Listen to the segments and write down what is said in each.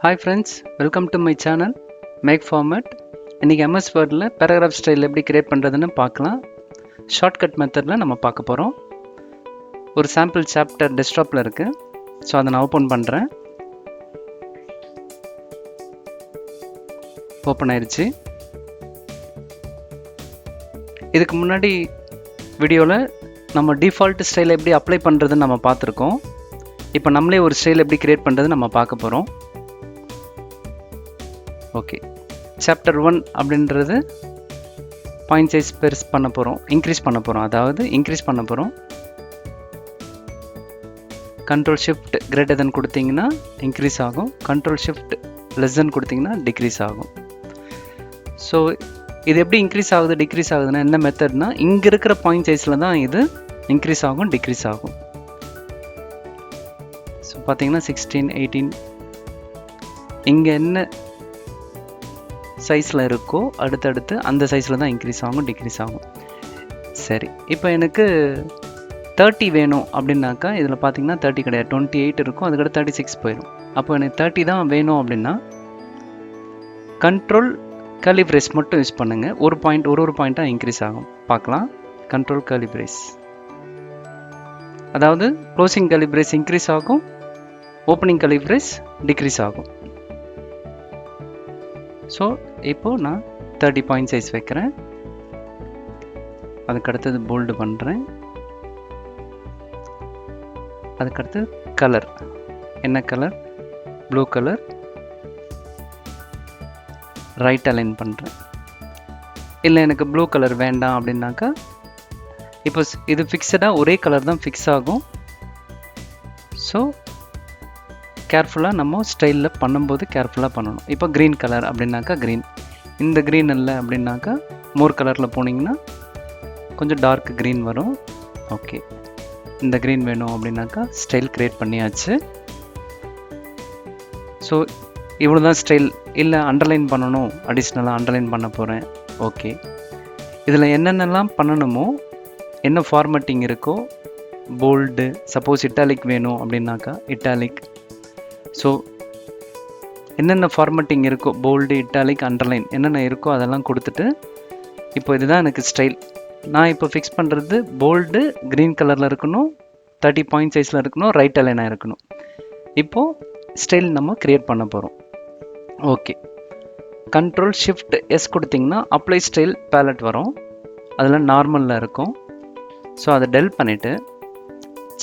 Hi friends, welcome to my channel makeformat. இன்னைக்கு MS Wordல paragraph style எப்படி create பண்றதுன்னு பார்க்கலாம். ஷார்ட்கட் மெத்தட்ல நம்ம பார்க்க போறோம். ஒரு சாம்பிள் சாப்டர் டெஸ்க்டாப்ல இருக்கு. ஸோ அதை நான் ஓப்பன் பண்றேன். ஓப்பன் ஆயிருச்சு. இதுக்கு முன்னாடி வீடியோவில் நம்ம டிஃபால்ட் ஸ்டைலை எப்படி அப்ளை பண்ணுறதுன்னு நம்ம பார்த்துருக்கோம். இப்போ நம்மளே ஒரு ஸ்டைல் எப்படி கிரியேட் பண்ணுறது நம்ம பார்க்க போகிறோம். ஓகே, சாப்டர் 1 அப்படின்றது பாயிண்ட் சைஸ் பெருசு பண்ண போகிறோம், இன்க்ரீஸ் பண்ண போகிறோம். அதாவது இன்க்ரீஸ் பண்ண போகிறோம். கண்ட்ரோல் ஷிஃப்ட் கிரேட்டர் தென் கொடுத்தீங்கன்னா இன்க்ரீஸ் ஆகும், கண்ட்ரோல் ஷிஃப்ட் லெஸ் தென் கொடுத்தீங்கன்னா டிக்ரீஸ் ஆகும். ஸோ இது எப்படி இன்க்ரீஸ் ஆகுது டிக்ரீஸ் ஆகுதுன்னா என்ன மெத்தட்னா, இங்கே இருக்கிற பாயிண்ட் சைஸில் தான் இது இன்க்ரீஸ் ஆகும் டிக்ரீஸ் ஆகும். ஸோ பார்த்தீங்கன்னா 16, 18 இங்கே என்ன சைஸில் இருக்கோ அடுத்தடுத்து அந்த சைஸில் தான் இன்க்ரீஸ் ஆகும் டிக்ரீஸ் ஆகும். சரி, இப்போ எனக்கு 30 வேணும் அப்படின்னாக்கா இதில் பார்த்தீங்கன்னா 30 கிடையாது, 28 இருக்கும், அதுக்கடுத்து 36 போயிடும். அப்போ எனக்கு 30 தான் வேணும் அப்படின்னா கண்ட்ரோல் கர்லி பிரேஸ் மட்டும் யூஸ் பண்ணுங்கள். ஒரு பாயிண்ட்டாக இன்க்ரீஸ் ஆகும். பார்க்கலாம். கண்ட்ரோல் கர்லி பிரேஸ், அதாவது க்ளோசிங் கர்லி பிரேஸ் இன்க்ரீஸ் ஆகும், ஓப்பனிங் கர்லி பிரேஸ் டிக்ரீஸ் ஆகும். ஸோ இப்போது நான் 30 பாயிண்ட் சைஸ் வைக்கிறேன். அதுக்கடுத்தது போல்டு பண்ணுறேன். அதுக்கடுத்து கலர், என்ன colour? Blue colour. Right align பண்ணுறேன். இல்லை எனக்கு ப்ளூ கலர் வேண்டாம் அப்படின்னாக்கா இப்போ இது ஃபிக்ஸடாக ஒரே கலர் தான் ஃபிக்ஸ் ஆகும். ஸோ கேர்ஃபுல்லாக நம்ம ஸ்டைலில் பண்ணும்போது கேர்ஃபுல்லாக பண்ணணும். இப்போ க்ரீன் கலர் அப்படின்னாக்கா க்ரீன், இந்த க்ரீன் இல்லை அப்படின்னாக்கா மோர் கலரில் போனீங்கன்னா கொஞ்சம் டார்க் க்ரீன் வரும். ஓகே, இந்த க்ரீன் வேணும் அப்படின்னாக்கா ஸ்டைல் க்ரியேட் பண்ணியாச்சு. ஸோ இவ்வளோ தான் ஸ்டைல். இல்லை அண்டர்லைன் பண்ணணும், அடிஷ்னலாக அண்டர்லைன் பண்ண போகிறேன். ஓகே, இதில் என்னென்னலாம் பண்ணணுமோ, என்ன ஃபார்மேட்டிங் இருக்கோ, போல்டு, சப்போஸ் இட்டாலிக் வேணும் அப்படின்னாக்கா இட்டாலிக். ஸோ என்னென்ன ஃபார்மேட்டிங் இருக்கோ, போல்டு, இட்டாலிக், அண்டர்லைன் என்னென்ன இருக்கோ அதெல்லாம் கொடுத்துட்டு, இப்போ இதுதான் எனக்கு ஸ்டைல். நான் இப்போ ஃபிக்ஸ் பண்ணுறது போல்டு க்ரீன் கலரில் இருக்கணும், 30 பாயிண்ட் சைஸில் இருக்கணும், ரைட் அலைனாக இருக்கணும். இப்போது ஸ்டைல் நம்ம க்ரியேட் பண்ண போகிறோம். ஓகே, கண்ட்ரோல் ஷிஃப்ட் எஸ் கொடுத்திங்கன்னா அப்ளை ஸ்டைல் பேலட் வரும். அதில் நார்மலில் இருக்கும். ஸோ அதை டெல் பண்ணிவிட்டு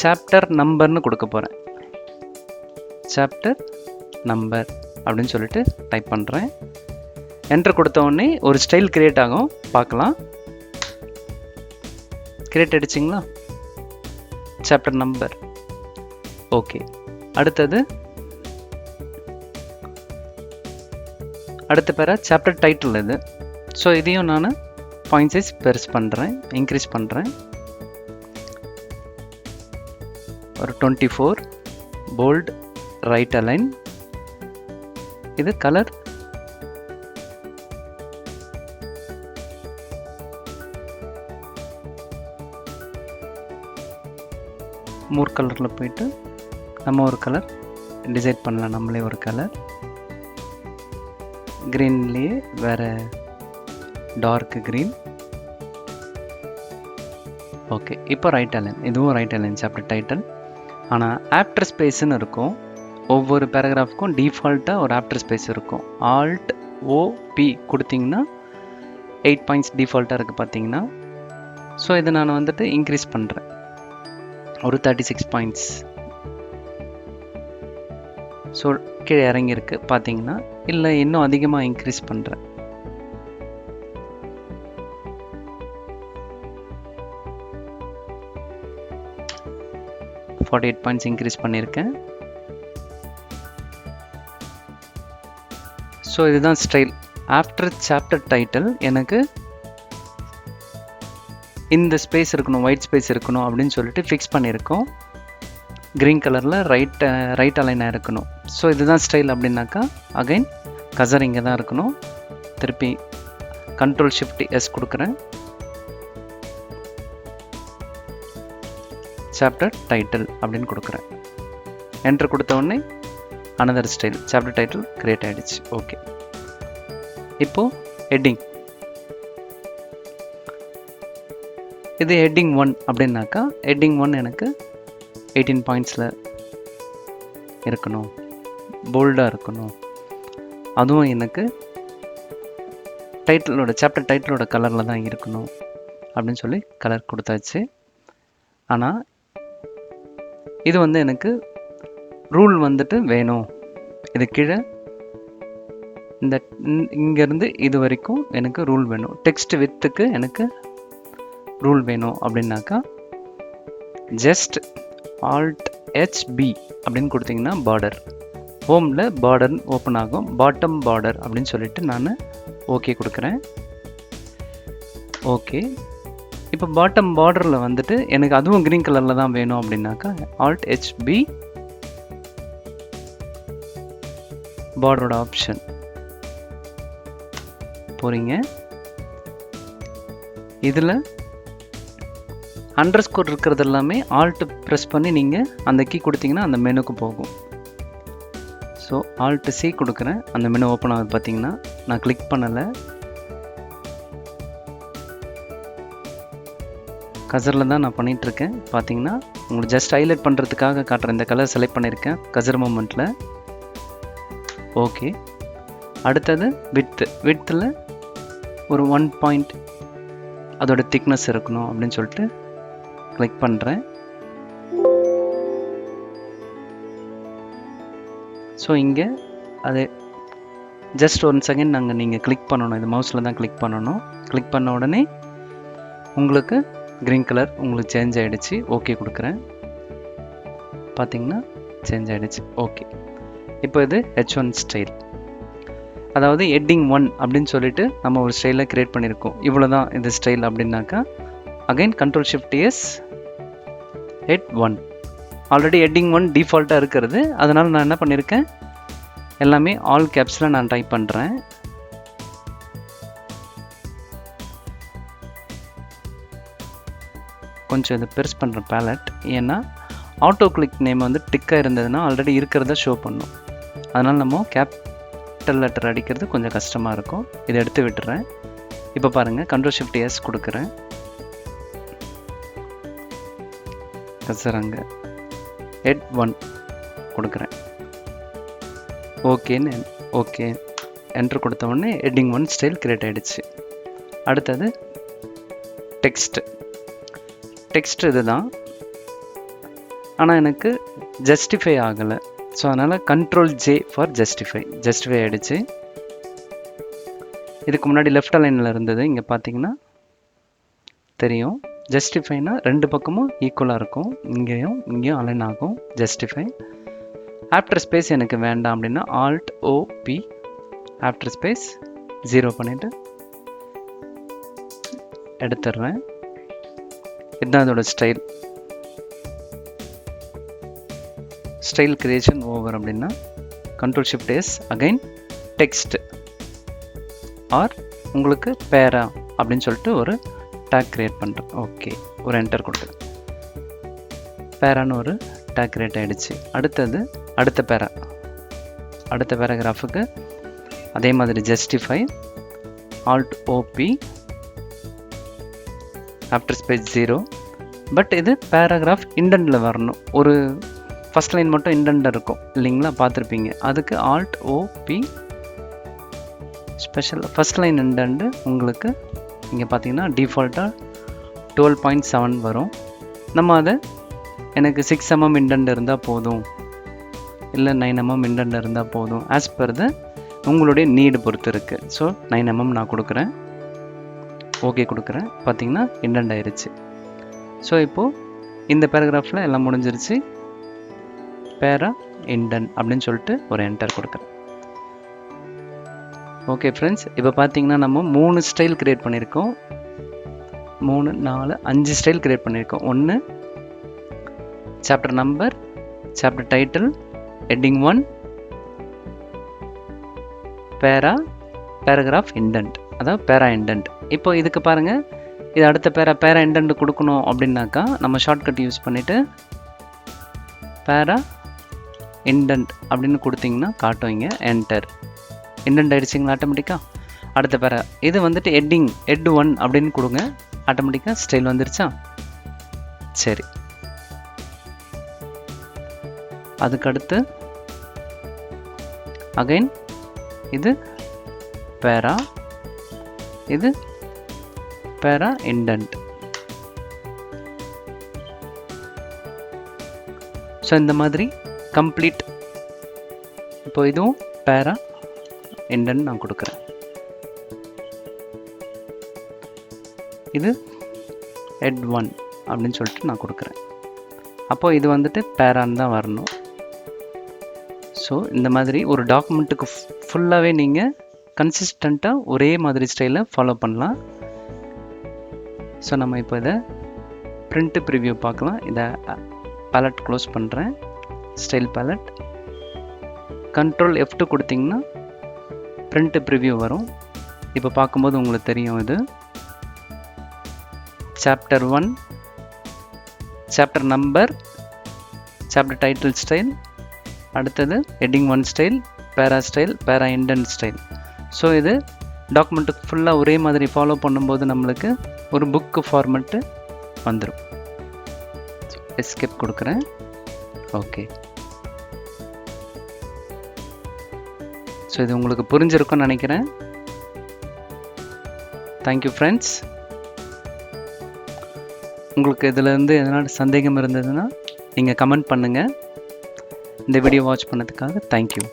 சாப்டர் நம்பர்னு கொடுக்க போகிறேன். சாப்டர் நம்பர் அப்படின்னு சொல்லிட்டு டைப் பண்ணுறேன். என்டர் கொடுத்த உடனே ஒரு ஸ்டைல் கிரியேட் ஆகும். பார்க்கலாம். கிரியேட் ஆகிடுச்சிங்களா? Chapter number. ஓகே, அடுத்தது அடுத்த பேரா சாப்டர் டைட்டில் இது. ஸோ இதையும் நான் பாயிண்ட் சைஸ் பெருசு பண்ணுறேன், இன்க்ரீஸ் பண்ணுறேன். ஒரு 24, போல்ட், ரைட் அலைன். இது கலர் மோர் கலரில் போயிட்டு நம்ம ஒரு கலர் டிசைட் பண்ணலாம். நம்மளே ஒரு கலர் க்ரீன்லேயே வேறு டார்க் க்ரீன். ஓகே, இப்போ ரைட் அலைன். இதுவும் ரைட் அலைன் சாப்டர் டைட்டில். ஆனால் ஆஃப்டர் ஸ்பேஸ்ன்னு இருக்கும். ஒவ்வொரு பேராகிராஃப்க்கும் டிஃபால்ட்டாக ஒரு ஆஃப்டர் ஸ்பேஸ் இருக்கும். ஆல்ட் OP கொடுத்தீங்கன்னா 8 பாயிண்ட்ஸ் டிஃபால்ட்டாக இருக்குது பார்த்தீங்கன்னா. ஸோ இதை நான் வந்துட்டு இன்க்ரீஸ் பண்ணுறேன், ஒரு 36 பாயிண்ட்ஸ். ஸோ கீழே இறங்கியிருக்கு பார்த்தீங்கன்னா. இல்லை இன்னும் அதிகமாக இன்க்ரீஸ் பண்ணுறேன். ஒரு 48 பாயிண்ட்ஸ் இன்க்ரீஸ் பண்ணியிருக்கேன். ஸோ இதுதான் ஸ்டைல். ஆஃப்டர் சாப்டர் டைட்டில் எனக்கு இந்த ஸ்பேஸ் இருக்கணும், ஒயிட் ஸ்பேஸ் இருக்கணும் அப்படின்னு சொல்லிட்டு ஃபிக்ஸ் பண்ணியிருக்கோம். க்ரீன் கலரில் ரைட் அலைனாக இருக்கணும். ஸோ இதுதான் ஸ்டைல் அப்படின்னாக்கா அகைன் கசர் இங்கே தான் இருக்கணும். திருப்பி கண்ட்ரோல் ஷிஃப்ட் எஸ் கொடுக்குறேன். சாப்டர் டைட்டில் அப்படின்னு கொடுக்குறேன். என்டர் கொடுத்த உடனே another style chapter title create ஆகிடுச்சு. ஓகே, இப்போது ஹெட்டிங். இது ஹெட்டிங் 1 அப்படின்னாக்கா ஹெட்டிங் 1 எனக்கு 18 பாயிண்ட்ஸில் இருக்கணும், போல்டாக இருக்கணும். அதுவும் எனக்கு டைட்டிலோட சாப்டர் டைட்டிலோட கலரில் தான் இருக்கணும் அப்படின்னு சொல்லி கலர் கொடுத்தாச்சு. ஆனால் இது வந்து எனக்கு ரூல் வந்துட்டு வேணும். இது கீழே இந்த இங்கேருந்து இது வரைக்கும் எனக்கு ரூல் வேணும். டெக்ஸ்ட் வித்துக்கு எனக்கு ரூல் வேணும் அப்படின்னாக்கா ஜஸ்ட் ஆல்ட் HB அப்படின்னு கொடுத்தீங்கன்னா பார்டர், ஹோமில் பார்டர் ஓப்பன் ஆகும். பாட்டம் பார்டர் அப்படின்னு சொல்லிட்டு நான் ஓகே கொடுக்குறேன். ஓகே, இப்போ பாட்டம் பார்டரில் வந்துட்டு எனக்கு அதுவும் க்ரீன் கலரில் தான் வேணும் அப்படின்னாக்கா ஆல்ட் HB பார்டரோட ஆப்ஷன் போகிறீங்க. இதில் அண்டர்ஸ்கோர் இருக்கிறது எல்லாமே ஆல்ட் ப்ரெஸ் பண்ணி நீங்கள் அந்த கீ கொடுத்தீங்கன்னா அந்த மெனுக்கு போகும். ஸோ ஆல்ட் C கொடுக்குறேன், அந்த மெனு ஓப்பன் ஆகுது. பார்த்தீங்கன்னா நான் கிளிக் பண்ணலை, கசரில் தான் நான் பண்ணிகிட்ருக்கேன். பார்த்தீங்கன்னா உங்களுக்கு ஜஸ்ட் ஹைலைட் பண்ணுறதுக்காக காட்டுறேன். இந்த கலர் செலக்ட் பண்ணியிருக்கேன் கசர் மூமெண்ட்டில். ஓகே, அடுத்தது வித்தில் ஒரு 1 பாயிண்ட் அதோட திக்னஸ் இருக்கணும் அப்படின்னு சொல்லிட்டு கிளிக் பண்ணுறேன். ஸோ இங்கே அது ஜஸ்ட் 1 செகண்ட் நீங்கள் கிளிக் பண்ணணும். இது மவுஸில் தான் கிளிக் பண்ணணும். கிளிக் பண்ண உடனே உங்களுக்கு க்ரீன் கலர் உங்களுக்கு சேஞ்ச் ஆகிடுச்சு. ஓகே கொடுக்குறேன். பார்த்தீங்கன்னா சேஞ்ச் ஆகிடுச்சு. ஓகே, இப்போ இது H1 ஸ்டைல், அதாவது ஹெட்டிங் 1 அப்படின்னு சொல்லிட்டு நம்ம ஒரு ஸ்டைலில் க்ரியேட் பண்ணியிருக்கோம். இவ்வளோ தான் இது ஸ்டைல் அப்படின்னாக்கா again Ctrl+Shift+S head 1. Already heading 1 டிஃபால்ட்டாக இருக்கிறது, அதனால் நான் என்ன பண்ணியிருக்கேன், எல்லாமே ஆல் கேப்ஸில் நான் டைப் பண்ணுறேன். கொஞ்சம் இதை பெருசு பண்ணுறேன் பேலட், ஏன்னா ஆட்டோ கிளிக் நேம் வந்து டிக்காக இருந்ததுன்னா ஆல்ரெடி இருக்கிறத ஷோ பண்ணும். அதனால் நம்ம கேபிட்டல் லெட்டர் அடிக்கிறது கொஞ்சம் கஷ்டமாக இருக்கும். இதை எடுத்து விட்டுறேன். இப்போ பாருங்கள், Ctrl+Shift+S கொடுக்குறேன். கசரங்க ஹெட் 1 கொடுக்குறேன். ஓகேன்னு ஓகே என்ட்ரு கொடுத்த உடனே ஹெட்டிங் 1 ஸ்டைல் கிரியேட் ஆகிடுச்சு. அடுத்தது டெக்ஸ்ட் இதுதான், ஆனால் எனக்கு ஜஸ்டிஃபை ஆகலை. ஸோ அதனால் Ctrl+J ஃபார் ஜஸ்டிஃபை ஆகிடுச்சு. இதுக்கு முன்னாடி லெஃப்ட் அலைனில் இருந்தது, இங்கே பார்த்தீங்கன்னா தெரியும். ஜஸ்டிஃபைனா 2 பக்கமும் ஈக்குவலாக இருக்கும், இங்கேயும் அலைன் ஆகும். ஜஸ்டிஃபை ஆஃப்டர் ஸ்பேஸ் எனக்கு வேண்டாம் அப்படின்னா Alt+O+P ஆஃப்டர் ஸ்பேஸ் 0 பண்ணிவிட்டு எடுத்துடுறேன். இதுதான் அதோட ஸ்டைல் கிரியேஷன் ஓவர் அப்படின்னா Ctrl+Shift+S அகைன் டெக்ஸ்ட் ஆர் உங்களுக்கு பேரா அப்படின்னு சொல்லிட்டு ஒரு டேக் கிரியேட் பண்ணுறேன். ஓகே, ஒரு என்டர் கொடுக்குறேன். பேரான்னு ஒரு டேக் கிரியேட் ஆகிடுச்சு. அடுத்தது அடுத்த பேராகிராஃபுக்கு அதே மாதிரி justify Alt+O+P after space 0. But இது பேராகிராஃப் இண்டென்ட்டில் வரணும். ஒரு ஃபஸ்ட் லைன் மட்டும் இண்டென்ட் இருக்கும் இல்லைங்களா, பார்த்துருப்பீங்க. அதுக்கு Alt+O+P ஸ்பெஷல் ஃபஸ்ட் லைன் இண்டென்ட்டு உங்களுக்கு இங்கே பார்த்தீங்கன்னா டிஃபால்ட்டாக 12.7 வரும். நம்ம அதை எனக்கு 6 mm இண்டென்ட் இருந்தால் போதும், இல்லை 9 mm இண்டென்ட் இருந்தால் போதும், ஆஸ் பர் த உங்களுடைய நீடு பொறுத்து இருக்குது. ஸோ 9 mm நான் கொடுக்குறேன். ஓகே கொடுக்குறேன். பார்த்தீங்கன்னா இண்டென்ட் ஆயிடுச்சு. ஸோ இப்போது இந்த பேராகிராஃபில் எல்லாம் முடிஞ்சிருச்சு. பேரா இண்டென்ட் அப்படின்னு சொல்லிட்டு ஒரு என்டர் கொடுக்குறேன். ஓகே ஃப்ரெண்ட்ஸ், இப்போ பார்த்தீங்கன்னா நம்ம 3 ஸ்டைல் கிரியேட் பண்ணியிருக்கோம். 3, 4, 5 ஸ்டைல் கிரியேட் பண்ணியிருக்கோம். 1 chapter number, chapter title, heading 1, paragraph indent, அதாவது பேரா இண்டென்ட். இப்போ இதுக்கு பாருங்கள், இது அடுத்த பேரா இண்டென்ட் கொடுக்கணும் அப்படின்னாக்கா நம்ம ஷார்ட்கட் யூஸ் பண்ணிவிட்டு பேரா இண்டென்ட் அப்படின்னு கொடுத்தீங்கன்னா காட்டுவீங்க. என்டர். இண்டென்ட் ஆகிடுச்சிங்களா ஆட்டோமேட்டிக்காக. அடுத்த பேரா இது வந்துட்டு ஹெட்டிங் ஹெட் 1 அப்படின்னு கொடுங்க. ஆட்டோமேட்டிக்காக ஸ்டைல் வந்துருச்சா? சரி. அதுக்கடுத்து அகைன் இது பேரா, இது பேரா இண்டென்ட். ஸோ இந்த மாதிரி கம்ப்ளீட். இப்போ இதுவும் பேரா இண்டென்ட் நான் கொடுக்குறேன். இது ஹெட் 1 அப்படின்னு சொல்லிட்டு நான் கொடுக்குறேன். அப்போ இது வந்துட்டு பேரான்னு தான் வரணும். ஸோ இந்த மாதிரி ஒரு டாக்குமெண்ட்டுக்கு ஃபுல்லாகவே நீங்கள் கன்சிஸ்டண்ட்டாக ஒரே மாதிரி ஸ்டைலில் ஃபாலோ பண்ணலாம். ஸோ நம்ம இப்போ இதை பிரிண்ட் ப்ரிவ்யூ பார்க்கலாம். இதை பேலட் க்ளோஸ் பண்ணுறேன். ஸ்டைல் பேலட் கண்ட்ரோல் F2 கொடுத்தீங்கன்னா பிரிண்ட் ப்ரிவ்யூ வரும். இப்போ பார்க்கும்போது உங்களுக்கு தெரியும். இது chapter 1, chapter number, chapter title style, அடுத்தது ஹெட்டிங் 1 ஸ்டைல், பேரா ஸ்டைல், பேரா இண்டென்ட் ஸ்டைல். ஸோ இது டாக்குமெண்ட்டுக்கு ஃபுல்லாக ஒரே மாதிரி ஃபாலோ பண்ணும்போது நம்மளுக்கு ஒரு புக்கு ஃபார்மெட்டு வந்துடும். எஸ்கேப் கொடுக்குறேன். ஓகே. ஸோ இது உங்களுக்கு புரிஞ்சிருக்கும்னு நினைக்கிறேன். Thank you friends. உங்களுக்கு இதிலேருந்து எதனா சந்தேகம் இருந்ததுன்னா நீங்கள் கமெண்ட் பண்ணுங்கள். இந்த வீடியோ வாட்ச் பண்ணதுக்காக தேங்க்யூ.